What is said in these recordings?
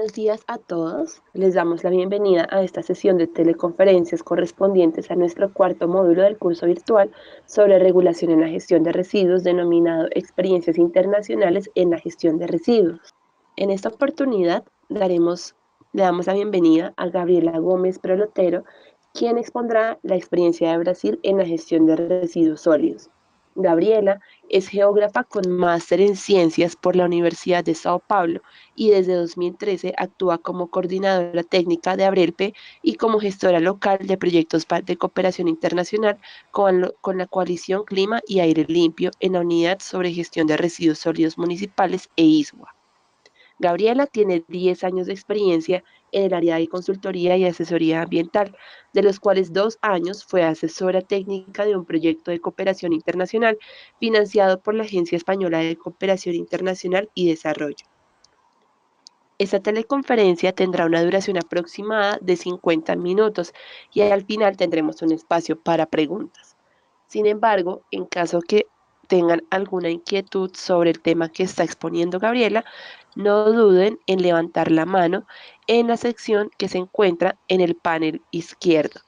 Buenos días a todos. Les damos la bienvenida a esta sesión de teleconferencias correspondientes a nuestro cuarto módulo del curso virtual sobre regulación en la gestión de residuos, denominado Experiencias Internacionales en la Gestión de Residuos. En esta oportunidad le damos la bienvenida a Gabriela Gómez Prolotero, quien expondrá la experiencia de Brasil en la gestión de residuos sólidos. Gabriela es geógrafa con máster en ciencias por la Universidad de Sao Paulo y desde 2013 actúa como coordinadora técnica de Abrelpe y como gestora local de proyectos de cooperación internacional con la coalición Clima y Aire Limpio en la Unidad sobre Gestión de Residuos Sólidos Municipales e ISWA. Gabriela tiene 10 años de experiencia en el área de consultoría y asesoría ambiental, de los cuales 2 años fue asesora técnica de un proyecto de cooperación internacional financiado por la Agencia Española de Cooperación Internacional y Desarrollo. Esta teleconferencia tendrá una duración aproximada de 50 minutos y al final tendremos un espacio para preguntas. Sin embargo, en caso que tengan alguna inquietud sobre el tema que está exponiendo Gabriela, no duden en levantar la mano en la sección que se encuentra en el panel izquierdo.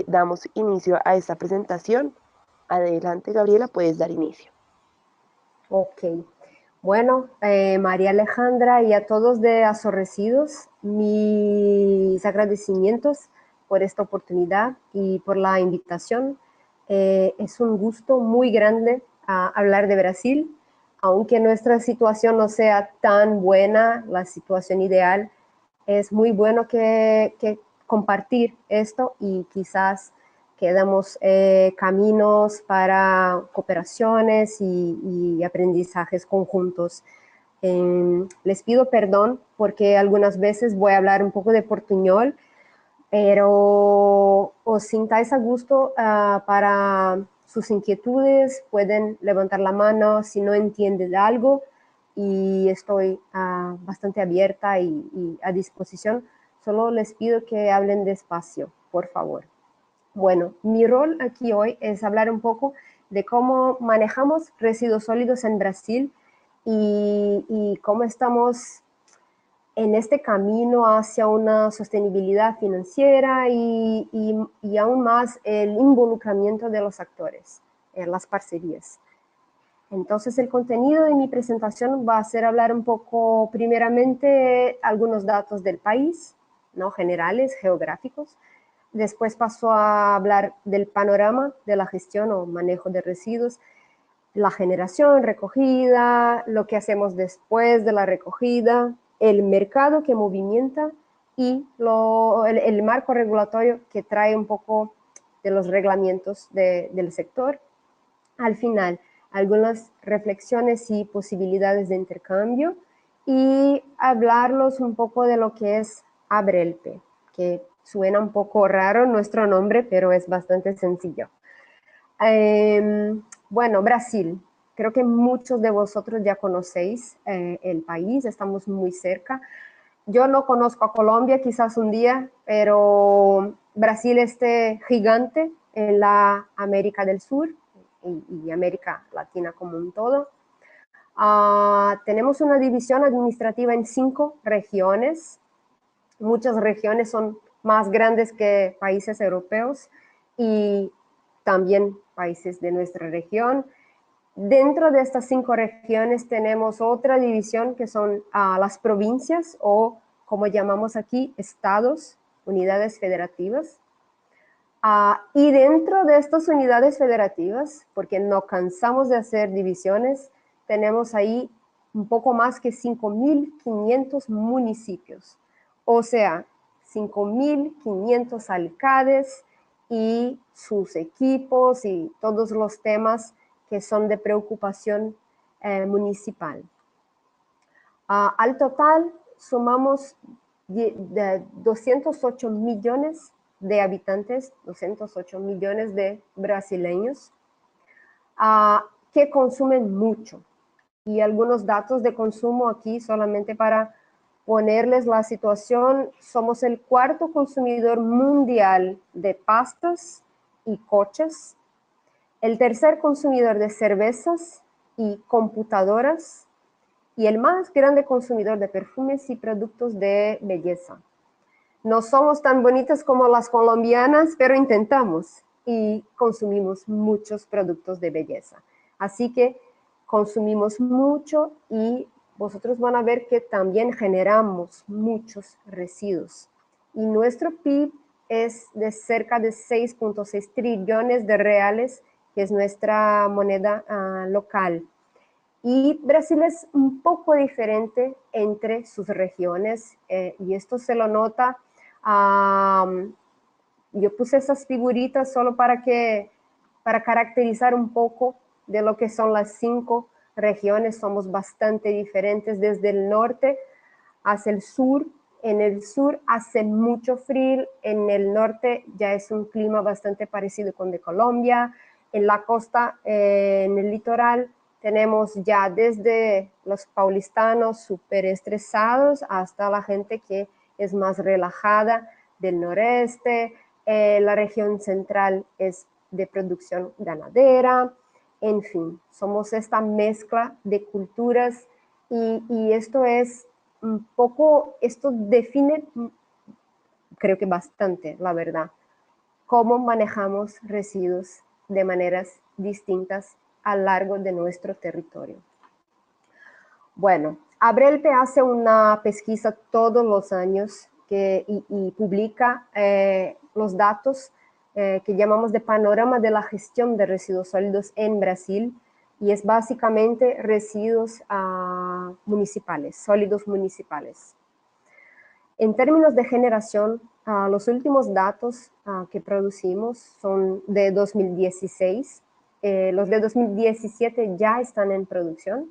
Damos inicio a esta presentación. Adelante, Gabriela, puedes dar inicio. Ok. Bueno, María Alejandra y a todos de Azorresiduos, mis agradecimientos por esta oportunidad y por la invitación. Es un gusto muy grande hablar de Brasil, aunque nuestra situación no sea tan buena, la situación ideal, es muy bueno que compartir esto y quizás que damos caminos para cooperaciones y aprendizajes conjuntos. Les pido perdón porque algunas veces voy a hablar un poco de portuñol, pero os sintáis a gusto para sus inquietudes, pueden levantar la mano si no entienden algo y estoy bastante abierta y a disposición. Solo les pido que hablen despacio, por favor. Bueno, mi rol aquí hoy es hablar un poco de cómo manejamos residuos sólidos en Brasil y cómo estamos en este camino hacia una sostenibilidad financiera y aún más el involucramiento de los actores en las parcerías. Entonces el contenido de mi presentación va a ser hablar un poco primeramente algunos datos del país, ¿no? Generales, geográficos. Después paso a hablar del panorama de la gestión o manejo de residuos, la generación, recogida, lo que hacemos después de la recogida, el mercado que movimenta y el marco regulatorio que trae un poco de los reglamentos del sector. Al final, algunas reflexiones y posibilidades de intercambio y hablarlos un poco de lo que es Abrelpe, que suena un poco raro nuestro nombre, pero es bastante sencillo. Bueno, Brasil. Creo que muchos de vosotros ya conocéis el país, estamos muy cerca. Yo no conozco a Colombia, quizás un día, pero Brasil es gigante en la América del Sur y América Latina como un todo. Tenemos una división administrativa en 5 regiones. Muchas regiones son más grandes que países europeos y también países de nuestra región. Dentro de estas 5 regiones tenemos otra división que son las provincias o, como llamamos aquí, estados, unidades federativas. Y dentro de estas unidades federativas, porque no cansamos de hacer divisiones, tenemos ahí un poco más que 5.500 municipios. O sea, 5.500 alcaldes y sus equipos y todos los temas que son de preocupación municipal. Al total sumamos 208 millones de habitantes, 208 millones de brasileños que consumen mucho. Y algunos datos de consumo aquí solamente para ponerles la situación. Somos el 4º consumidor mundial de pastas y coches, el 3er consumidor de cervezas y computadoras, y el más grande consumidor de perfumes y productos de belleza. No somos tan bonitas como las colombianas, pero intentamos y consumimos muchos productos de belleza. Así que consumimos mucho y vosotros van a ver que también generamos muchos residuos. Y nuestro PIB es de cerca de 6.6 trillones de reales, que es nuestra moneda local. Y Brasil es un poco diferente entre sus regiones y esto se lo nota. Yo puse esas figuritas solo para caracterizar un poco de lo que son las 5 regiones. Somos bastante diferentes desde el norte hacia el sur. En el sur hace mucho frío, en el norte ya es un clima bastante parecido con de Colombia. En la costa, en el litoral, tenemos ya desde los paulistanos súper estresados hasta la gente que es más relajada del noreste. La región central es de producción ganadera. En fin, somos esta mezcla de culturas y esto es un poco, esto define, creo que bastante, la verdad, cómo manejamos residuos de maneras distintas a lo largo de nuestro territorio. Bueno, Abrelpe hace una pesquisa todos los años y publica los datos que llamamos de panorama de la gestión de residuos sólidos en Brasil, y es básicamente residuos municipales, sólidos municipales. En términos de generación, los últimos datos que producimos son de 2016. Los de 2017 ya están en producción.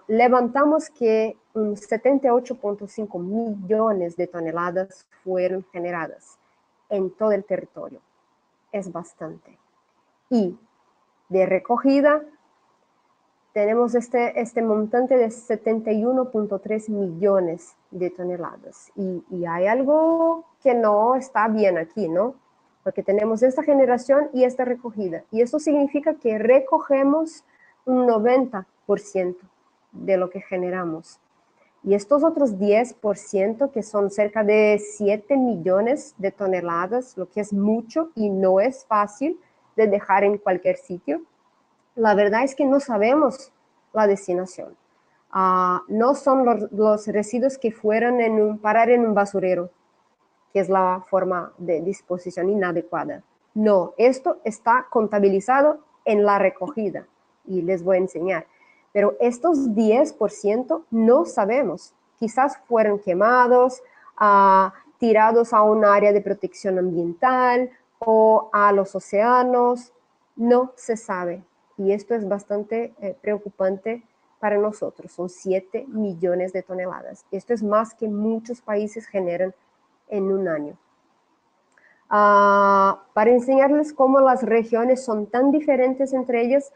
Levantamos que 78.5 millones de toneladas fueron generadas en todo el territorio. Es bastante. Y de recogida tenemos este montante de 71.3 millones de toneladas. Y hay algo que no está bien aquí, ¿no? Porque tenemos esta generación y esta recogida. Y eso significa que recogemos un 90% de lo que generamos. Y estos otros 10%, que son cerca de 7 millones de toneladas, lo que es mucho y no es fácil de dejar en cualquier sitio, la verdad es que no sabemos la destinación. No son los residuos que fueron parar en un basurero, que es la forma de disposición inadecuada. No, esto está contabilizado en la recogida y les voy a enseñar. Pero estos 10% no sabemos. Quizás fueron quemados, tirados a un área de protección ambiental o a los océanos. No se sabe. Y esto es bastante preocupante para nosotros. Son 7 millones de toneladas. Esto es más que muchos países generan en un año. Para enseñarles cómo las regiones son tan diferentes entre ellas,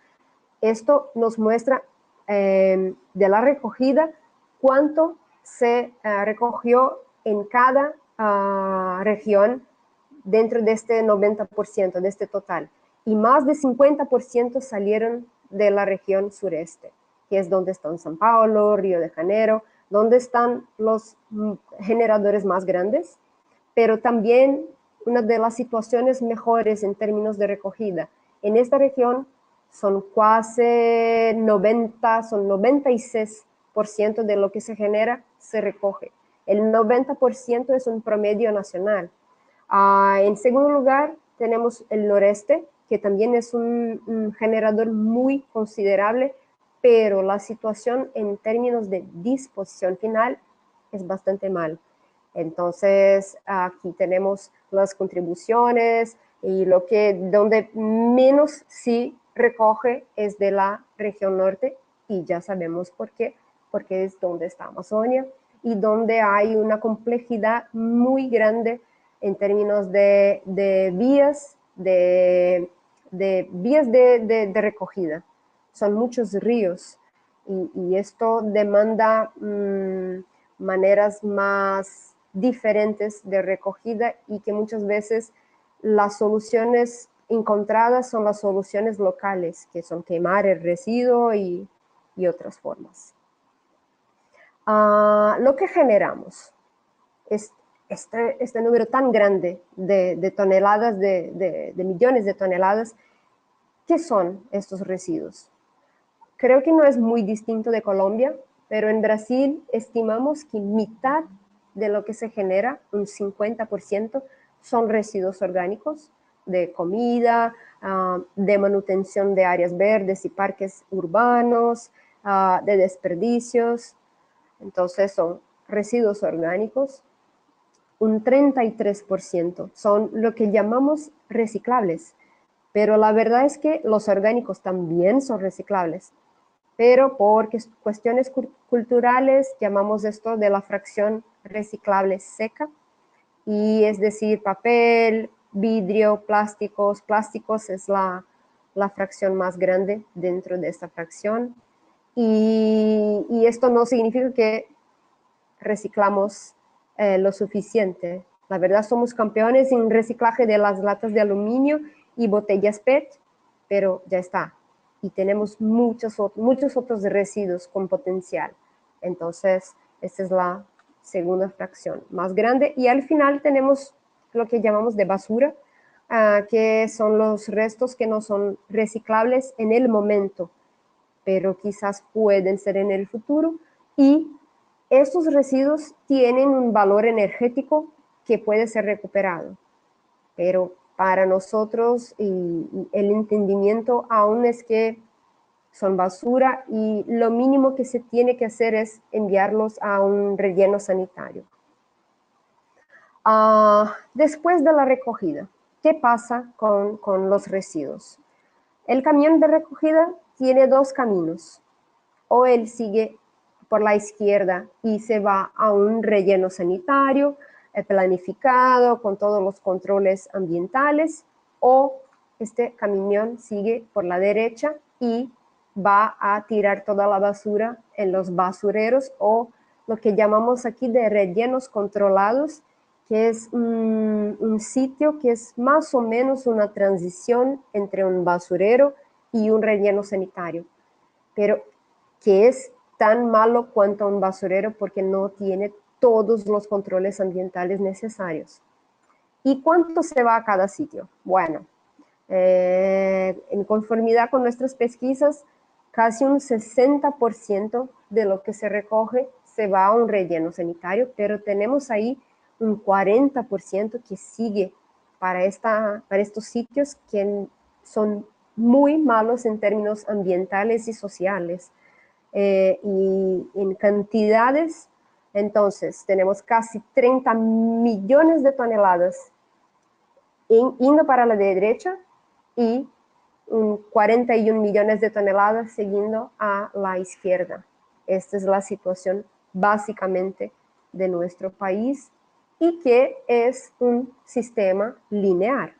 esto nos muestra de la recogida cuánto se recogió en cada región dentro de este 90%, de este total. Y más de 50% salieron de la región sureste, que es donde están São Paulo, Río de Janeiro, donde están los generadores más grandes, pero también una de las situaciones mejores en términos de recogida. En esta región son casi 90, son 96% de lo que se genera se recoge. El 90% es un promedio nacional. En segundo lugar, tenemos el noreste, que también es un generador muy considerable, pero la situación en términos de disposición final es bastante mal. Entonces, aquí tenemos las contribuciones y donde menos sí recoge es de la región norte, y ya sabemos por qué, porque es donde está Amazonia y donde hay una complejidad muy grande en términos de vías, de vías de recogida. Son muchos ríos y esto demanda maneras más diferentes de recogida, y que muchas veces las soluciones encontradas son las soluciones locales, que son quemar el residuo y y otras formas. Lo que generamos es este número tan grande de toneladas, de millones de toneladas. ¿Qué son estos residuos? Creo que no es muy distinto de Colombia, pero en Brasil estimamos que mitad de lo que se genera, un 50%, son residuos orgánicos de comida, de manutención de áreas verdes y parques urbanos, de desperdicios. Entonces son residuos orgánicos. Un 33% son lo que llamamos reciclables, pero la verdad es que los orgánicos también son reciclables, pero por cuestiones culturales llamamos esto de la fracción reciclable seca, y es decir, papel, vidrio, plásticos es la fracción más grande dentro de esta fracción, y esto no significa que reciclamos lo suficiente. La verdad somos campeones en reciclaje de las latas de aluminio y botellas PET, pero ya está. Y tenemos muchos otros residuos con potencial. Entonces, esta es la segunda fracción más grande. Y al final tenemos lo que llamamos de basura, que son los restos que no son reciclables en el momento, pero quizás pueden ser en el futuro. Y estos residuos tienen un valor energético que puede ser recuperado, pero para nosotros y el entendimiento aún es que son basura y lo mínimo que se tiene que hacer es enviarlos a un relleno sanitario. Después de la recogida, ¿qué pasa con los residuos? El camión de recogida tiene dos caminos. O él sigue por la izquierda y se va a un relleno sanitario planificado con todos los controles ambientales, o este camión sigue por la derecha y va a tirar toda la basura en los basureros, o lo que llamamos aquí de rellenos controlados, que es un sitio que es más o menos una transición entre un basurero y un relleno sanitario, pero que es tan malo cuanto un basurero porque no tiene todos los controles ambientales necesarios. ¿Y cuánto se va a cada sitio? Bueno, en conformidad con nuestras pesquisas, casi un 60% de lo que se recoge se va a un relleno sanitario, pero tenemos ahí un 40% que sigue para estos sitios que son muy malos en términos ambientales y sociales. Y en cantidades, entonces tenemos casi 30 millones de toneladas yendo para la derecha y 41 millones de toneladas siguiendo a la izquierda. Esta es la situación básicamente de nuestro país, y que es un sistema lineal.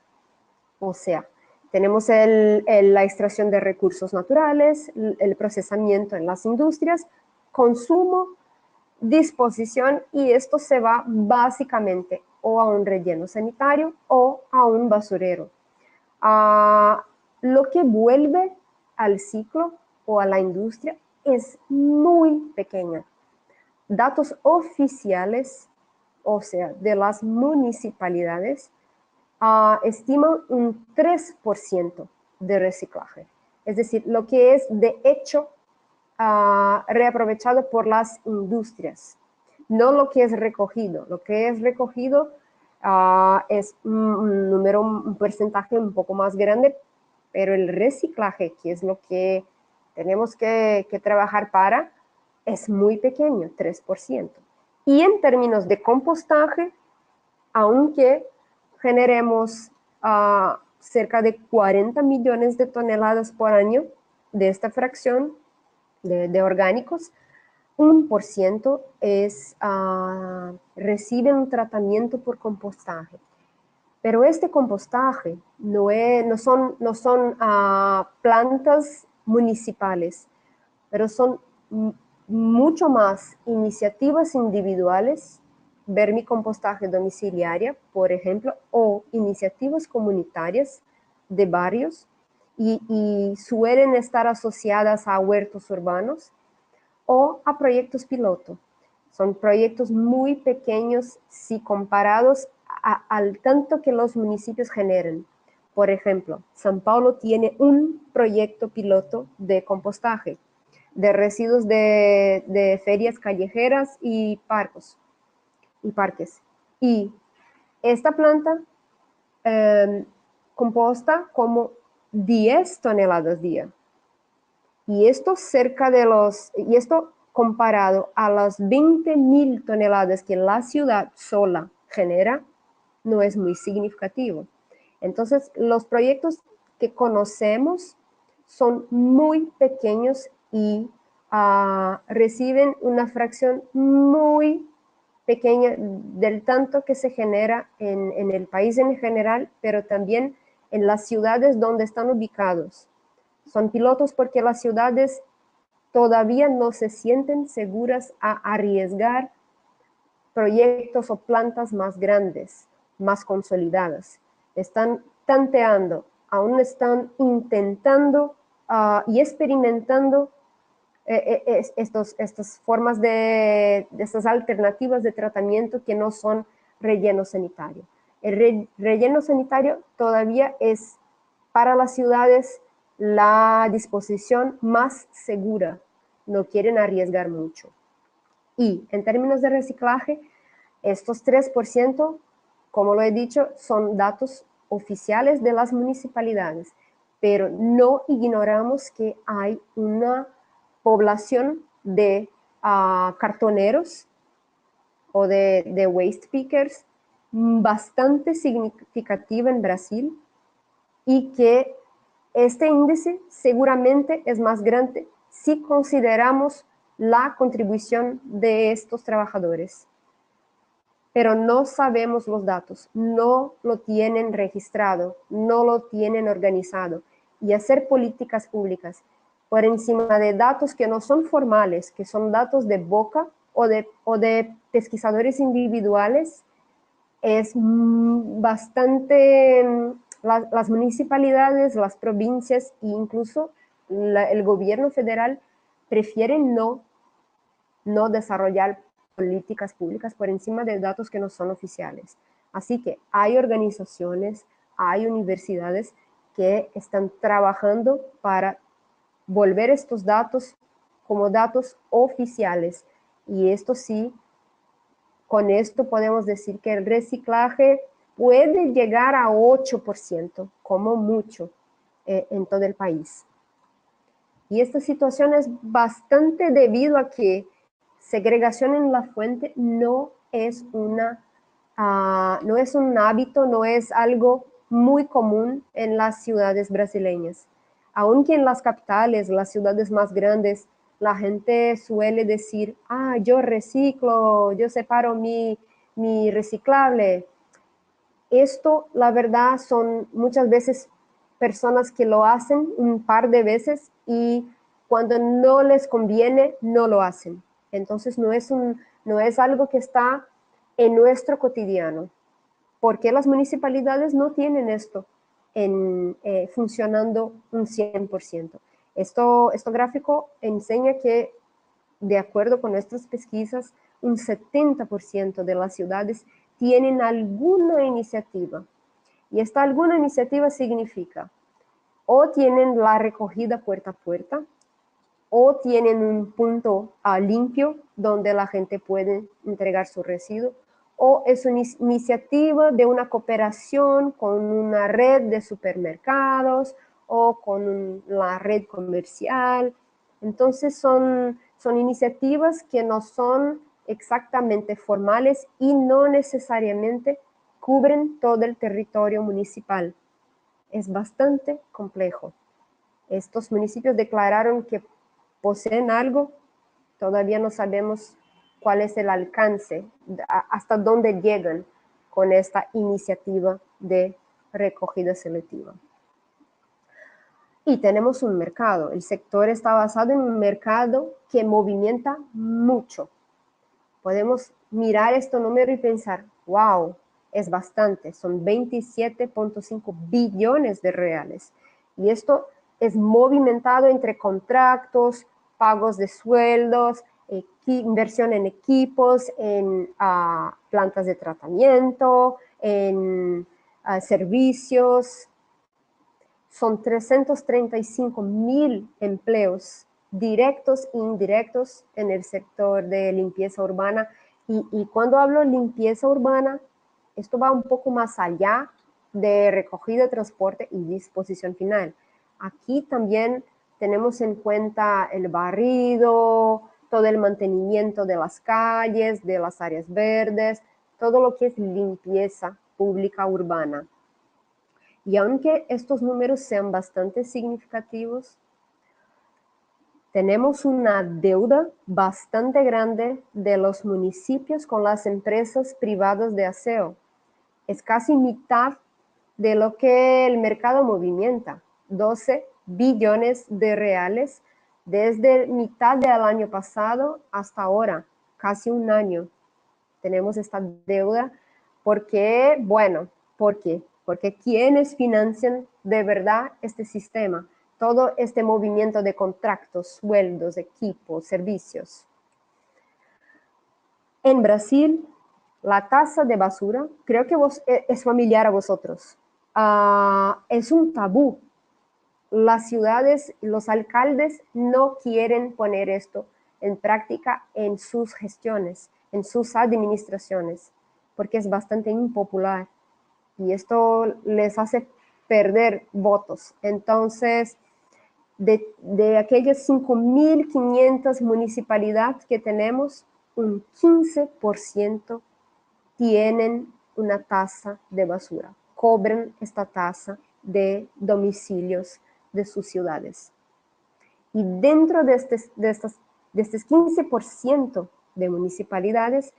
O sea, tenemos la extracción de recursos naturales, el procesamiento en las industrias, consumo, disposición, y esto se va básicamente o a un relleno sanitario o a un basurero. Lo que vuelve al ciclo o a la industria es muy pequeña. Datos oficiales, o sea, de las municipalidades, estiman un 3% de reciclaje. Es decir, lo que es de hecho reaprovechado por las industrias, no lo que es recogido. Lo que es recogido es un porcentaje un poco más grande, pero el reciclaje, que es lo que tenemos que trabajar para, es muy pequeño, 3%. Y en términos de compostaje, aunque generemos cerca de 40 millones de toneladas por año de esta fracción de orgánicos, 1% recibe un tratamiento por compostaje. Pero este compostaje no son plantas municipales, pero son mucho más iniciativas individuales, vermicompostaje domiciliaria, por ejemplo, o iniciativas comunitarias de barrios y suelen estar asociadas a huertos urbanos o a proyectos piloto. Son proyectos muy pequeños si comparados al tanto que los municipios generan. Por ejemplo, São Paulo tiene un proyecto piloto de compostaje de residuos de ferias callejeras y parques. Y esta planta composta como 10 toneladas día. Y esto comparado a las 20.000 toneladas que la ciudad sola genera, no es muy significativo. Entonces, los proyectos que conocemos son muy pequeños y reciben una fracción muy pequeña del tanto que se genera en el país en general, pero también en las ciudades donde están ubicados. Son pilotos porque las ciudades todavía no se sienten seguras a arriesgar proyectos o plantas más grandes, más consolidadas. Están tanteando, aún están intentando y experimentando estas formas estas alternativas de tratamiento que no son relleno sanitario. El relleno sanitario todavía es para las ciudades la disposición más segura. No quieren arriesgar mucho. Y en términos de reciclaje, estos 3%, como lo he dicho, son datos oficiales de las municipalidades, pero no ignoramos que hay una población de cartoneros o de waste pickers bastante significativa en Brasil y que este índice seguramente es más grande si consideramos la contribución de estos trabajadores. Pero no sabemos los datos, no lo tienen registrado, no lo tienen organizado. Y hacer políticas públicas por encima de datos que no son formales, que son datos de boca o de pesquisadores individuales, es bastante. Las municipalidades, las provincias e incluso el gobierno federal prefieren no desarrollar políticas públicas por encima de datos que no son oficiales. Así que hay organizaciones, hay universidades que están trabajando para volver estos datos como datos oficiales. Y esto sí, con esto podemos decir que el reciclaje puede llegar a 8%, como mucho, en todo el país. Y esta situación es bastante debido a que segregación en la fuente no es un hábito, no es algo muy común en las ciudades brasileñas. Aunque en las capitales, las ciudades más grandes, la gente suele decir, yo reciclo, yo separo mi reciclable. Esto, la verdad, son muchas veces personas que lo hacen un par de veces y cuando no les conviene, no lo hacen. Entonces, no es algo que está en nuestro cotidiano. ¿Por qué las municipalidades no tienen esto funcionando un 100%? Esto gráfico enseña que, de acuerdo con nuestras pesquisas, un 70% de las ciudades tienen alguna iniciativa. Y esta alguna iniciativa significa o tienen la recogida puerta a puerta, o tienen un punto limpio donde la gente puede entregar su residuo, o es una iniciativa de una cooperación con una red de supermercados o con la red comercial. Entonces son iniciativas que no son exactamente formales y no necesariamente cubren todo el territorio municipal. Es bastante complejo. Estos municipios declararon que poseen algo, todavía no sabemos cuál es el alcance, hasta dónde llegan con esta iniciativa de recogida selectiva. Y tenemos un mercado, el sector está basado en un mercado que movimenta mucho. Podemos mirar este número y pensar, wow, es bastante, son 27.5 billones de reales. Y esto es movimentado entre contratos, pagos de sueldos, inversión en equipos, en plantas de tratamiento, en servicios. Son 335.000 empleos directos e indirectos en el sector de limpieza urbana. Y cuando hablo de limpieza urbana, esto va un poco más allá de recogida, transporte y disposición final. Aquí también tenemos en cuenta el barrido, todo el mantenimiento de las calles, de las áreas verdes, todo lo que es limpieza pública urbana. Y aunque estos números sean bastante significativos, tenemos una deuda bastante grande de los municipios con las empresas privadas de aseo. Es casi mitad de lo que el mercado movimenta, 12 billones de reales desde mitad del año pasado hasta ahora, casi un año. Tenemos esta deuda porque, bueno, ¿por qué? Porque ¿quiénes financian de verdad este sistema? Todo este movimiento de contratos, sueldos, equipos, servicios. En Brasil, la tasa de basura, creo que es familiar a vosotros, es un tabú. Las ciudades, los alcaldes no quieren poner esto en práctica en sus gestiones, en sus administraciones, porque es bastante impopular y esto les hace perder votos. Entonces, de aquellas 5.500 municipalidades que tenemos, un 15% tienen una tasa de basura, cobran esta tasa de domicilios de sus ciudades. Y dentro de estos 15% de municipalidades,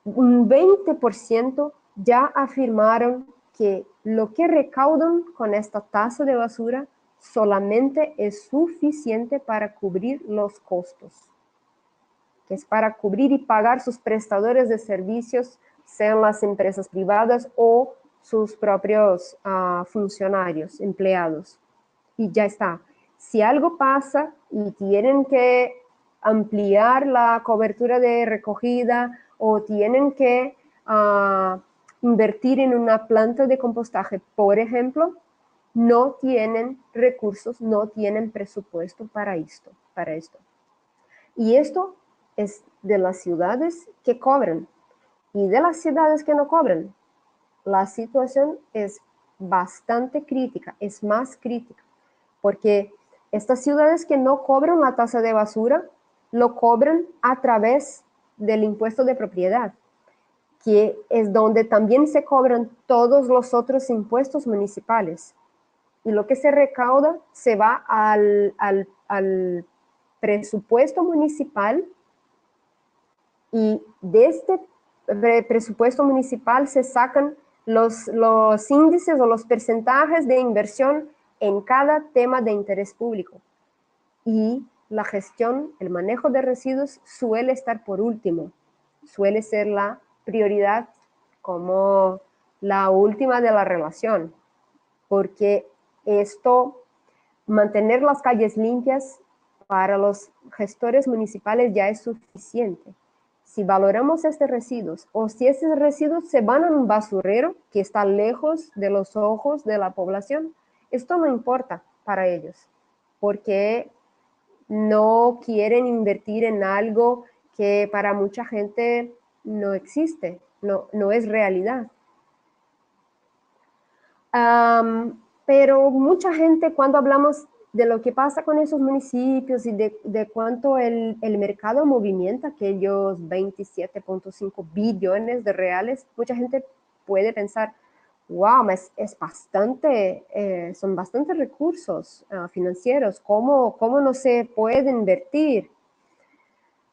un 20% ya afirmaron que lo que recaudan con esta tasa de basura solamente es suficiente para cubrir los costos, que es para cubrir y pagar sus prestadores de servicios, sean las empresas privadas o sus propios funcionarios, empleados. Y ya está. Si algo pasa y tienen que ampliar la cobertura de recogida o tienen que invertir en una planta de compostaje, por ejemplo, no tienen recursos, no tienen presupuesto para esto. Y esto es de las ciudades que cobran y de las ciudades que no cobran. La situación es bastante crítica, es más crítica, porque estas ciudades que no cobran la tasa de basura, lo cobran a través del impuesto de propiedad, que es donde también se cobran todos los otros impuestos municipales. Y lo que se recauda se va al presupuesto municipal, y de este presupuesto municipal se sacan los índices o los porcentajes de inversión en cada tema de interés público. Y la gestión, el manejo de residuos suele estar por último, suele ser la prioridad como la última de la relación, porque esto, mantener las calles limpias para los gestores municipales ya es suficiente. Si valoramos estos residuos o si estos residuos se van a un basurero que está lejos de los ojos de la población, esto no importa para ellos, porque no quieren invertir en algo que para mucha gente no existe, no es realidad. Pero mucha gente, cuando hablamos de lo que pasa con esos municipios y de cuánto el mercado movimienta aquellos 27.5 billones de reales, mucha gente puede pensar, wow, es bastante, son bastantes recursos financieros, ¿cómo no se puede invertir?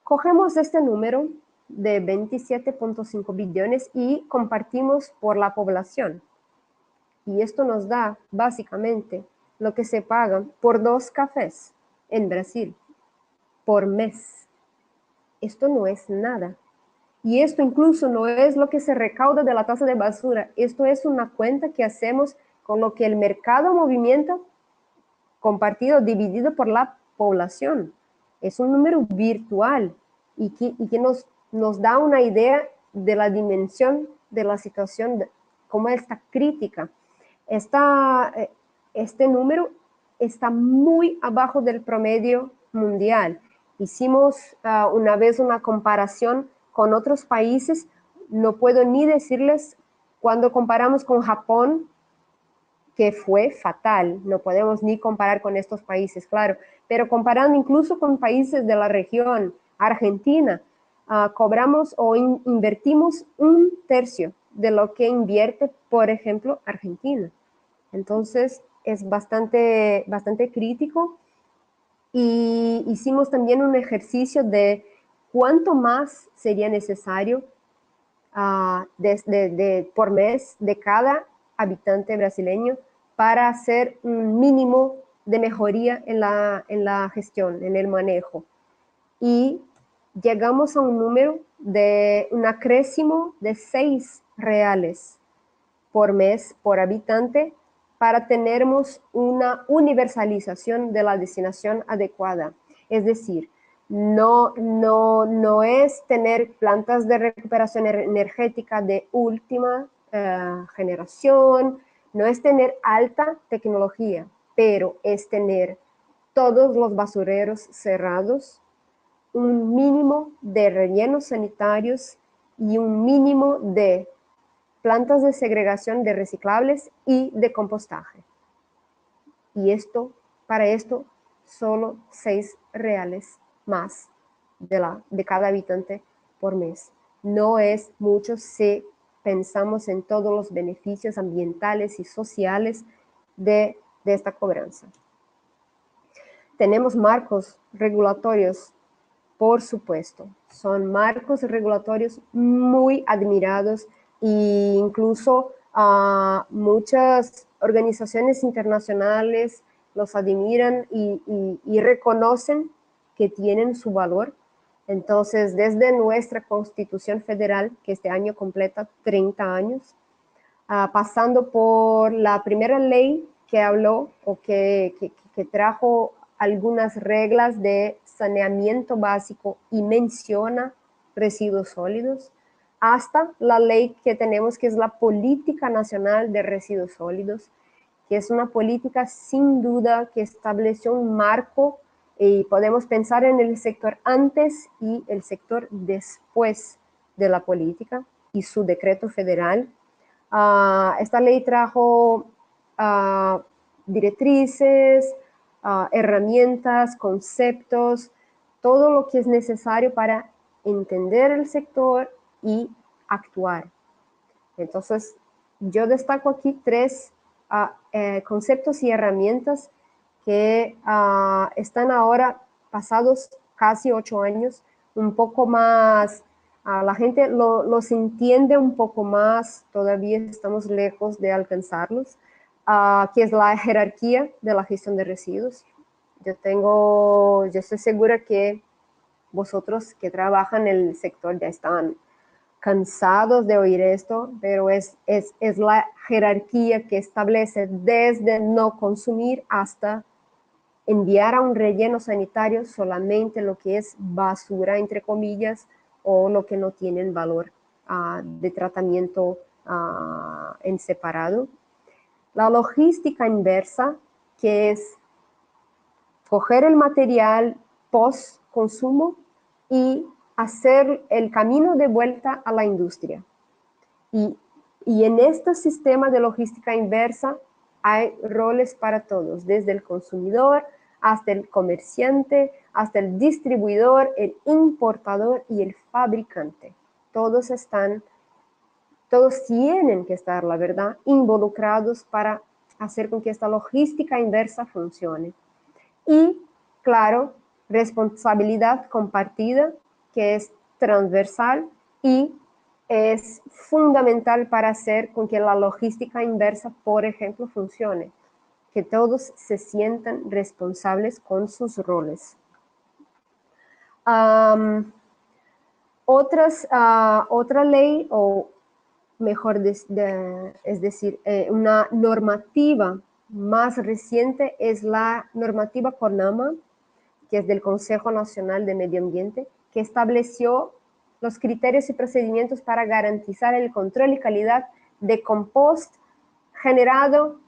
Cogemos este número de 27.5 billones y compartimos por la población. Y esto nos da básicamente lo que se paga por 2 cafés en Brasil por mes. Esto no es nada. Y esto incluso no es lo que se recauda de la tasa de basura. Esto es una cuenta que hacemos con lo que el mercado movimienta compartido, dividido por la población. Es un número virtual y que nos da una idea de la dimensión de la situación, cómo está crítica. Este número está muy abajo del promedio mundial. Hicimos una vez una comparación con otros países. No puedo ni decirles, cuando comparamos con Japón, que fue fatal, no podemos ni comparar con estos países, claro, pero comparando incluso con países de la región, Argentina, cobramos o invertimos un tercio de lo que invierte, por ejemplo, Argentina. Entonces, es bastante crítico, y hicimos también un ejercicio de cuánto más sería necesario por mes de cada habitante brasileño para hacer un mínimo de mejoría en la gestión, en el manejo. Y llegamos a un número de un acréscimo de 6 reales por mes por habitante para tenermos una universalización de la destinación adecuada. Es decir, no es tener plantas de recuperación energética de última generación, no es tener alta tecnología, pero es tener todos los basureros cerrados, un mínimo de rellenos sanitarios y un mínimo de plantas de segregación de reciclables y de compostaje. Y para esto, solo 6 reales más de cada habitante por mes. No es mucho si pensamos en todos los beneficios ambientales y sociales de esta cobranza. Tenemos marcos regulatorios, por supuesto. Son marcos regulatorios muy admirados, e incluso muchas organizaciones internacionales los admiran y reconocen que tienen su valor. Entonces, desde nuestra Constitución Federal, que este año completa 30 años, pasando por la primera ley que habló o que trajo algunas reglas de saneamiento básico y menciona residuos sólidos, hasta la ley que tenemos, que es la Política Nacional de Residuos Sólidos, que es una política sin duda que estableció un marco, y podemos pensar en el sector antes y el sector después de la política y su decreto federal. Esta ley trajo directrices, herramientas, conceptos, todo lo que es necesario para entender el sector y actuar. Entonces, yo destaco aquí 3 conceptos y herramientas que están ahora, pasados casi 8 años, un poco más, la gente los entiende un poco más, todavía estamos lejos de alcanzarlos, que es la jerarquía de la gestión de residuos. Yo estoy segura que vosotros que trabajan en el sector ya están cansados de oír esto, pero es la jerarquía que establece desde no consumir hasta enviar a un relleno sanitario solamente lo que es basura, entre comillas, o lo que no tienen valor de tratamiento en separado. La logística inversa, que es coger el material post consumo y hacer el camino de vuelta a la industria. Y en este sistema de logística inversa hay roles para todos, desde el consumidor hasta el comerciante, hasta el distribuidor, el importador y el fabricante. Todos tienen que estar, la verdad, involucrados para hacer con que esta logística inversa funcione. Y, claro, responsabilidad compartida, que es transversal y es fundamental para hacer con que la logística inversa, por ejemplo, funcione, que todos se sientan responsables con sus roles. Otra ley, o mejor es decir, una normativa más reciente es la normativa CONAMA, que es del Consejo Nacional de Medio Ambiente, que estableció los criterios y procedimientos para garantizar el control y calidad de compost generado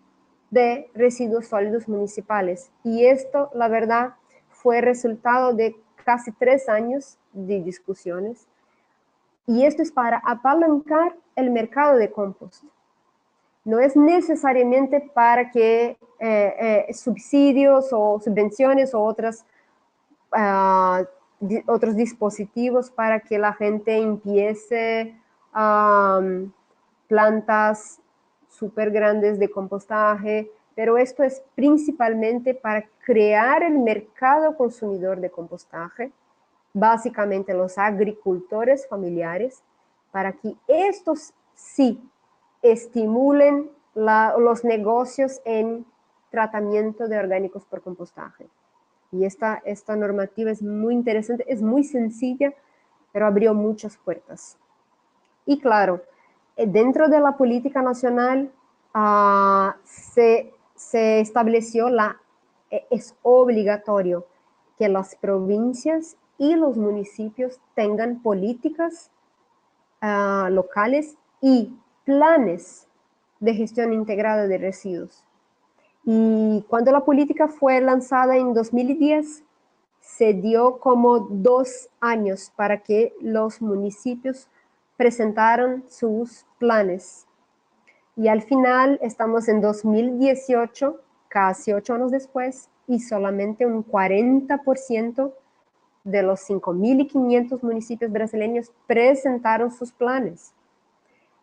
de residuos sólidos municipales. Y esto, la verdad, fue resultado de casi 3 años de discusiones. Y esto es para apalancar el mercado de compost. No es necesariamente para que subsidios o subvenciones o otros dispositivos para que la gente empiece plantas súper grandes de compostaje, pero esto es principalmente para crear el mercado consumidor de compostaje, básicamente los agricultores familiares, para que estos sí estimulen los negocios en tratamiento de orgánicos por compostaje. Y esta normativa es muy interesante, es muy sencilla, pero abrió muchas puertas. Y claro, dentro de la política nacional se estableció es obligatorio que las provincias y los municipios tengan políticas locales y planes de gestión integrada de residuos. Y cuando la política fue lanzada en 2010, se dio como 2 años para que los municipios presentaran sus planes. Y al final estamos en 2018, casi 8 años después, y solamente un 40% de los 5.500 municipios brasileños presentaron sus planes.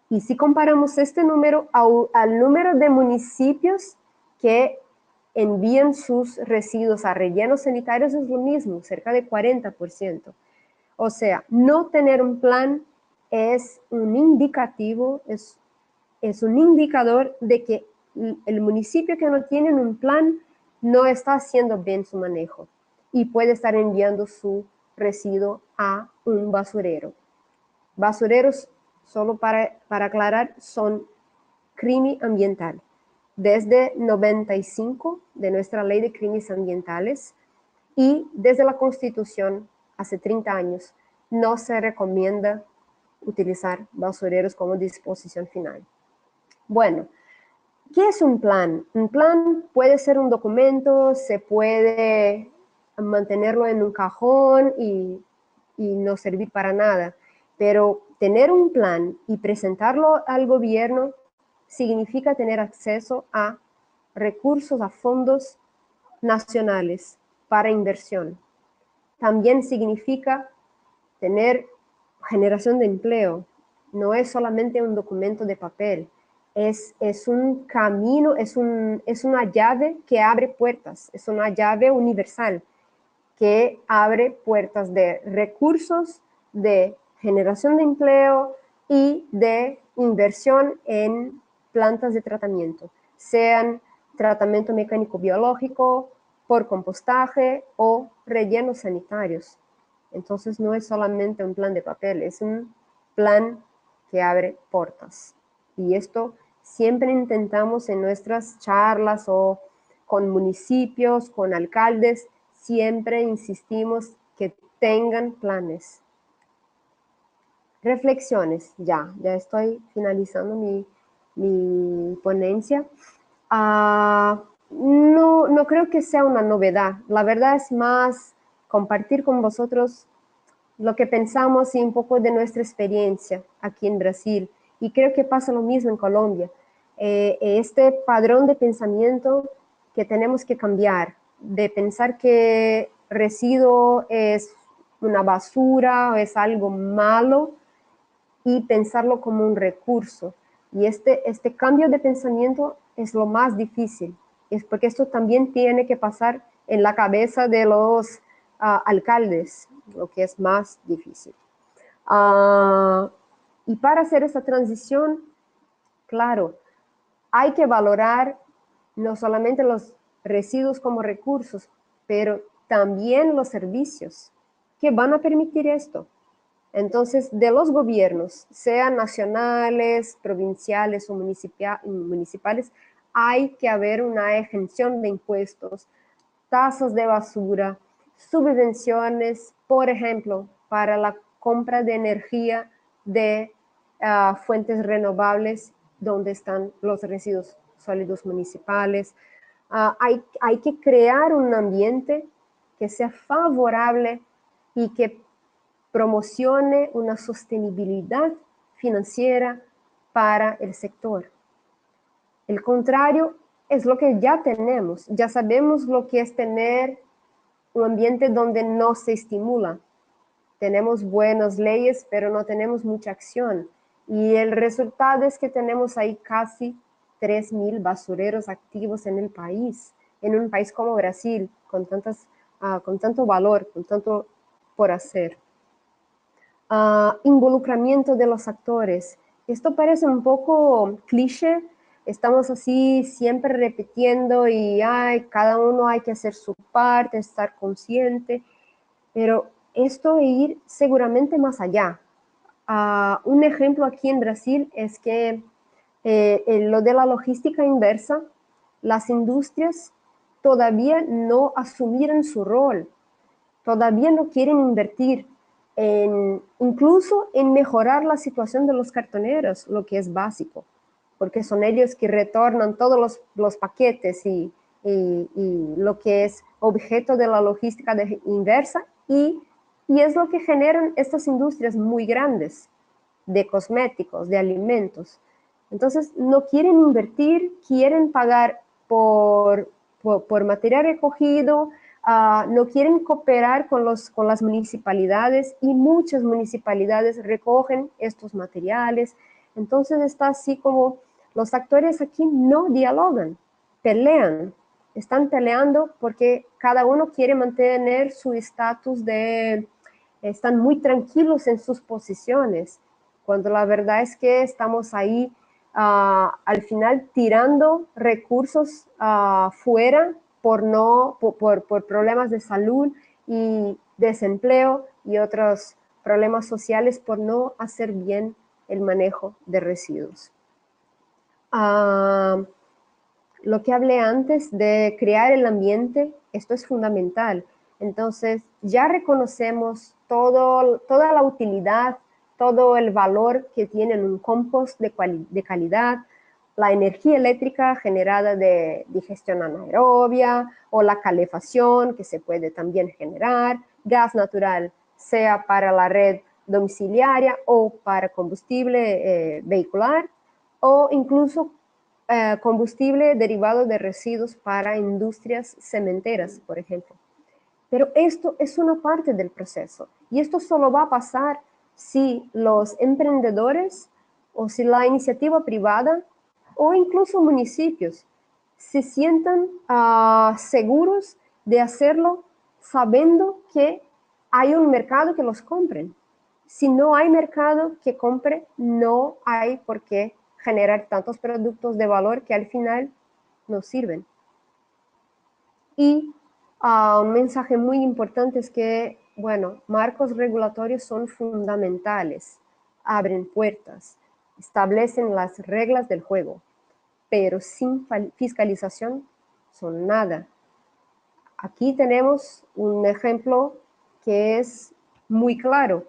Y si comparamos este número al número de municipios que envían sus residuos a rellenos sanitarios, es lo mismo, cerca de 40%. O sea, no tener un plan es un indicativo, es un indicador de que el municipio que no tiene un plan no está haciendo bien su manejo y puede estar enviando su residuo a un basurero. Basureros, solo para aclarar, son crimen ambiental. Desde 95 de nuestra ley de crímenes ambientales y desde la Constitución, hace 30 años, no se recomienda utilizar basureros como disposición final. Bueno, ¿qué es un plan? Un plan puede ser un documento, se puede mantenerlo en un cajón y no servir para nada, pero tener un plan y presentarlo al gobierno significa tener acceso a recursos, a fondos nacionales para inversión. También significa tener generación de empleo. No es solamente un documento de papel, es un camino, es una llave que abre puertas, es una llave universal que abre puertas de recursos, de generación de empleo y de inversión en plantas de tratamiento, sean tratamiento mecánico biológico, por compostaje o rellenos sanitarios. Entonces no es solamente un plan de papel, es un plan que abre puertas. Y esto siempre intentamos en nuestras charlas o con municipios, con alcaldes, siempre insistimos que tengan planes. Reflexiones, ya estoy finalizando mi ponencia. No creo que sea una novedad, la verdad es más compartir con vosotros lo que pensamos y un poco de nuestra experiencia aquí en Brasil. Y creo que pasa lo mismo en Colombia. Este padrón de pensamiento que tenemos que cambiar, de pensar que residuo es una basura o es algo malo y pensarlo como un recurso. Y este cambio de pensamiento es lo más difícil, es porque esto también tiene que pasar en la cabeza de los alcaldes, lo que es más difícil. Y para hacer esta transición, claro, hay que valorar no solamente los residuos como recursos, pero también los servicios que van a permitir esto. Entonces, de los gobiernos, sean nacionales, provinciales o municipales, hay que haber una exención de impuestos, tasas de basura, subvenciones, por ejemplo, para la compra de energía de fuentes renovables donde están los residuos sólidos municipales. Hay que crear un ambiente que sea favorable y que promocione una sostenibilidad financiera para el sector. El contrario es lo que ya tenemos. Ya sabemos lo que es tener un ambiente donde no se estimula. Tenemos buenas leyes, pero no tenemos mucha acción. Y el resultado es que tenemos ahí casi 3.000 basureros activos en el país, en un país como Brasil, con tanto valor, con tanto por hacer. Involucramiento de los actores. Esto parece un poco cliché, estamos así siempre repitiendo y cada uno hay que hacer su parte, estar consciente, pero esto ir seguramente más allá. Un ejemplo aquí en Brasil es que lo de la logística inversa, las industrias todavía no asumieron su rol, todavía no quieren invertir incluso en mejorar la situación de los cartoneros, lo que es básico, porque son ellos que retornan todos los paquetes y lo que es objeto de la logística inversa y es lo que generan estas industrias muy grandes de cosméticos, de alimentos. Entonces, no quieren invertir, quieren pagar por material recogido, no quieren cooperar con las municipalidades y muchas municipalidades recogen estos materiales. Entonces, está así como los actores aquí no dialogan, pelean. Están peleando porque cada uno quiere mantener su estatus están muy tranquilos en sus posiciones, cuando la verdad es que estamos ahí al final tirando recursos fuera por problemas de salud y desempleo y otros problemas sociales por no hacer bien el manejo de residuos. Lo que hablé antes de crear el ambiente, esto es fundamental. Entonces, ya reconocemos toda la utilidad, todo el valor que tiene un compost de calidad, la energía eléctrica generada de digestión anaerobia o la calefacción que se puede también generar, gas natural, sea para la red domiciliaria o para combustible vehicular, o incluso combustible derivado de residuos para industrias cementeras, por ejemplo. Pero esto es una parte del proceso y esto solo va a pasar si los emprendedores o si la iniciativa privada o incluso municipios se sientan seguros de hacerlo sabiendo que hay un mercado que los compren. Si no hay mercado que compre, no hay por qué generar tantos productos de valor que al final no sirven. Y un mensaje muy importante es que, bueno, marcos regulatorios son fundamentales, abren puertas, establecen las reglas del juego, pero sin fiscalización son nada. Aquí tenemos un ejemplo que es muy claro.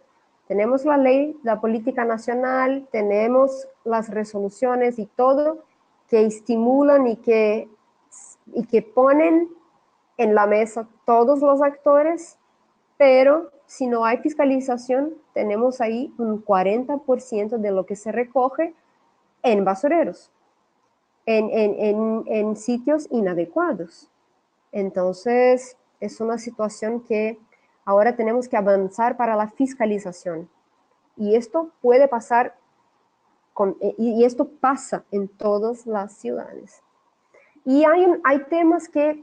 Tenemos la ley, la política nacional, tenemos las resoluciones y todo que estimulan y que ponen en la mesa todos los actores, pero si no hay fiscalización, tenemos ahí un 40% de lo que se recoge en basureros, en sitios inadecuados. Entonces, es una situación que ahora tenemos que avanzar para la fiscalización. Y esto puede pasar, y esto pasa en todas las ciudades. Y hay temas que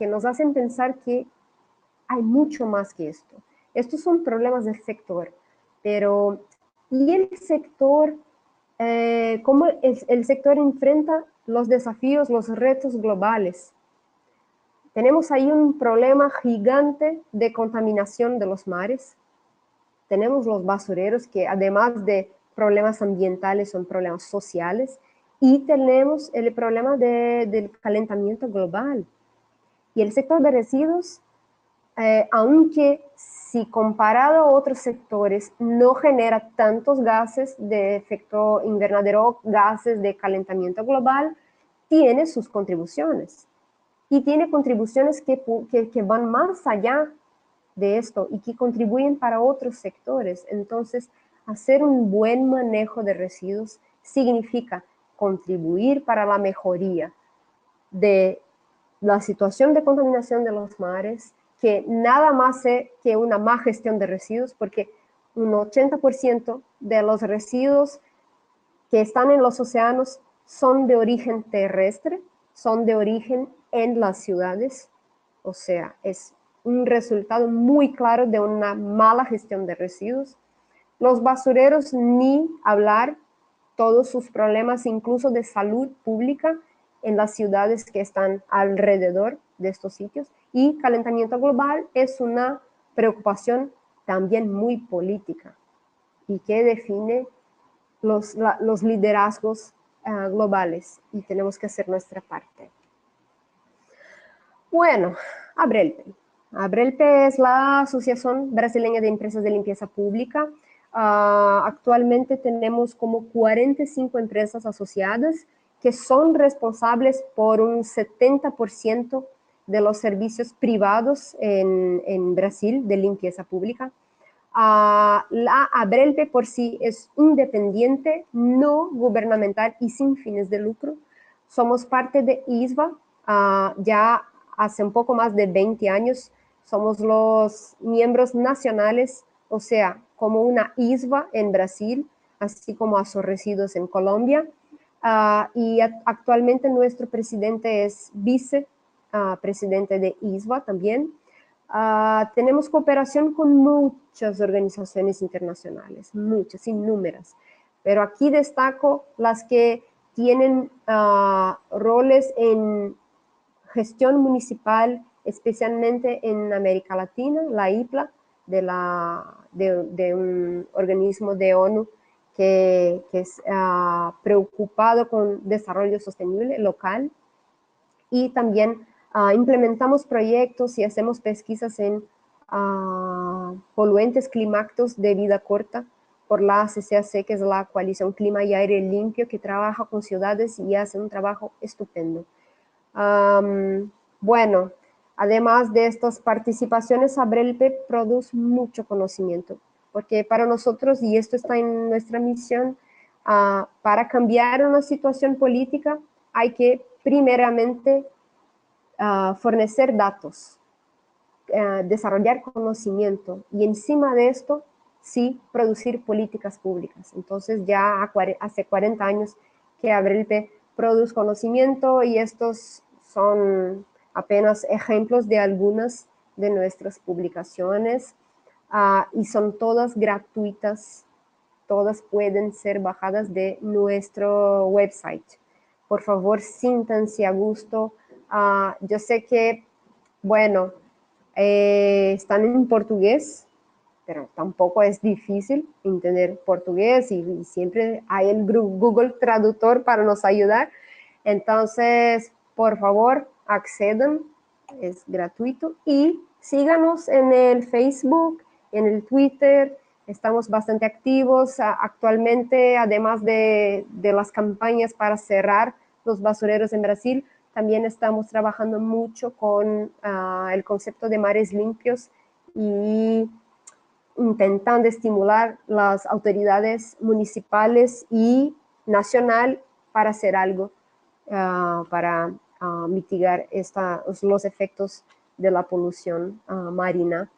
nos hacen pensar que hay mucho más que esto. Estos son problemas del sector, pero ¿y el sector? ¿Cómo el sector enfrenta los desafíos, los retos globales? Tenemos ahí un problema gigante de contaminación de los mares. Tenemos los basureros que además de problemas ambientales son problemas sociales Y tenemos el problema del calentamiento global. Y el sector de residuos, aunque si comparado a otros sectores no genera tantos gases de efecto invernadero, gases de calentamiento global, tiene sus contribuciones. Y tiene contribuciones que van más allá de esto y que contribuyen para otros sectores. Entonces, hacer un buen manejo de residuos significa contribuir para la mejoría de la situación de contaminación de los mares, que nada más es que una mala gestión de residuos, porque un 80% de los residuos que están en los océanos son de origen terrestre, son de origen en las ciudades, o sea, es un resultado muy claro de una mala gestión de residuos. Los basureros, ni hablar, todos sus problemas, incluso de salud pública, en las ciudades que están alrededor de estos sitios. Y calentamiento global es una preocupación también muy política y que define los liderazgos globales, y tenemos que hacer nuestra parte. Bueno, Abrelpe. Abrelpe es la Asociación Brasileña de Empresas de Limpieza Pública. Actualmente tenemos como 45 empresas asociadas que son responsables por un 70% de los servicios privados en Brasil de limpieza pública. La Abrelpe por sí es independiente, no gubernamental y sin fines de lucro. Somos parte de ISVA, ya hace un poco más de 20 años. Somos los miembros nacionales, o sea, como una ISVA en Brasil, así como Asorresidos en Colombia. Y actualmente nuestro presidente es vicepresidente de ISVA también. Tenemos cooperación con muchas organizaciones internacionales, muchas, innúmeras, pero aquí destaco las que tienen roles en gestión municipal, especialmente en América Latina, la IPLA, de un organismo de ONU que es preocupado con desarrollo sostenible local, y también implementamos proyectos y hacemos pesquisas en poluentes climáticos de vida corta por la CCAC, que es la Coalición Clima y Aire Limpio, que trabaja con ciudades y hace un trabajo estupendo. Bueno, además de estas participaciones, Abrelpe produce mucho conocimiento, porque para nosotros, y esto está en nuestra misión, para cambiar una situación política hay que primeramente fornecer datos, desarrollar conocimiento y encima de esto, sí, producir políticas públicas. Entonces ya hace 40 años que Abrelpe produce conocimiento y estos son apenas ejemplos de algunas de nuestras publicaciones y son todas gratuitas, todas pueden ser bajadas de nuestro website. Por favor, siéntanse a gusto. Yo sé que, bueno, están en portugués, pero tampoco es difícil entender portugués y siempre hay el Google Traductor para nos ayudar. Entonces, por favor, accedan, es gratuito, y síganos en el Facebook, en el Twitter. Estamos bastante activos actualmente, además de las campañas para cerrar los basureros en Brasil. También estamos trabajando mucho con el concepto de mares limpios y intentando estimular las autoridades municipales y nacional para hacer algo para mitigar los efectos de la polución marina.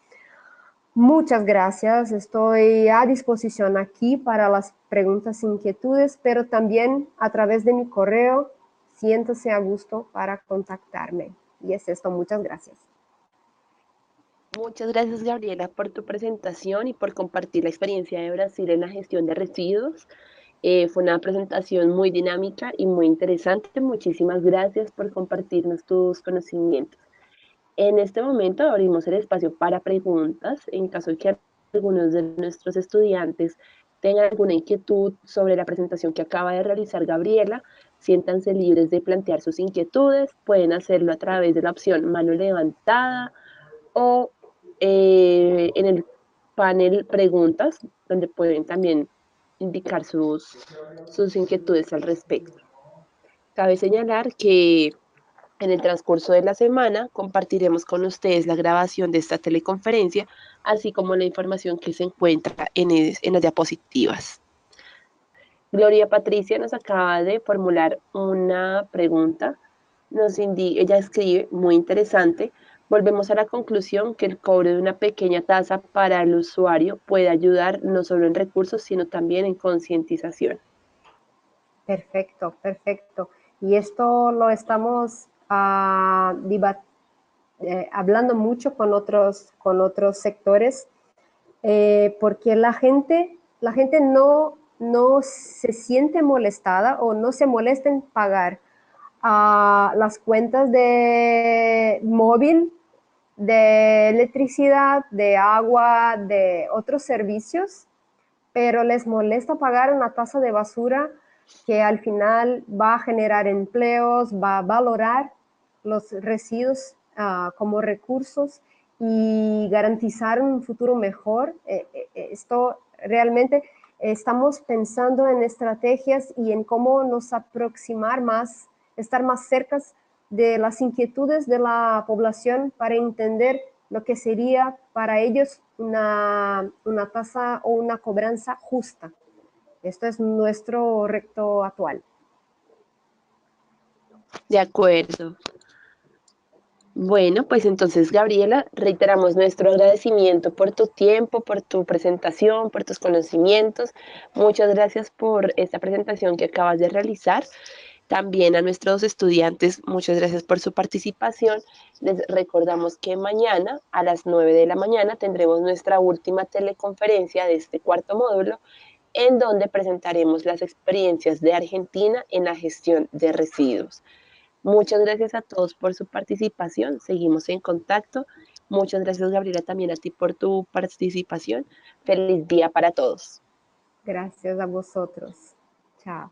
Muchas gracias, estoy a disposición aquí para las preguntas e inquietudes, pero también a través de mi correo, siéntase a gusto para contactarme. Y es esto, muchas gracias. Muchas gracias, Gabriela, por tu presentación y por compartir la experiencia de Brasil en la gestión de residuos. Fue una presentación muy dinámica y muy interesante. Muchísimas gracias por compartirnos tus conocimientos. En este momento abrimos el espacio para preguntas. En caso de que algunos de nuestros estudiantes tengan alguna inquietud sobre la presentación que acaba de realizar Gabriela, Siéntanse libres de plantear sus inquietudes, pueden hacerlo a través de la opción mano levantada o en el panel preguntas, donde pueden también indicar sus inquietudes al respecto. Cabe señalar que en el transcurso de la semana compartiremos con ustedes la grabación de esta teleconferencia, así como la información que se encuentra en las diapositivas. Gloria Patricia nos acaba de formular una pregunta. Ella escribe, muy interesante, volvemos a la conclusión que el cobro de una pequeña tasa para el usuario puede ayudar no solo en recursos, sino también en concientización. Perfecto, perfecto. Y esto lo estamos hablando mucho con otros sectores, porque la gente no se siente molestada o no se molesta en pagar las cuentas de móvil, de electricidad, de agua, de otros servicios, pero les molesta pagar una tasa de basura que al final va a generar empleos, va a valorar los residuos como recursos y garantizar un futuro mejor. Esto realmente estamos pensando en estrategias y en cómo nos aproximar más, estar más cerca de las inquietudes de la población para entender lo que sería para ellos una tasa o una cobranza justa. Esto es nuestro reto actual. De acuerdo. Bueno, pues entonces, Gabriela, reiteramos nuestro agradecimiento por tu tiempo, por tu presentación, por tus conocimientos. Muchas gracias por esta presentación que acabas de realizar. También a nuestros estudiantes, muchas gracias por su participación. Les recordamos que mañana a las 9 de la mañana tendremos nuestra última teleconferencia de este cuarto módulo, en donde presentaremos las experiencias de Argentina en la gestión de residuos. Muchas gracias a todos por su participación. Seguimos en contacto. Muchas gracias, Gabriela, también a ti por tu participación. Feliz día para todos. Gracias a vosotros. Chao.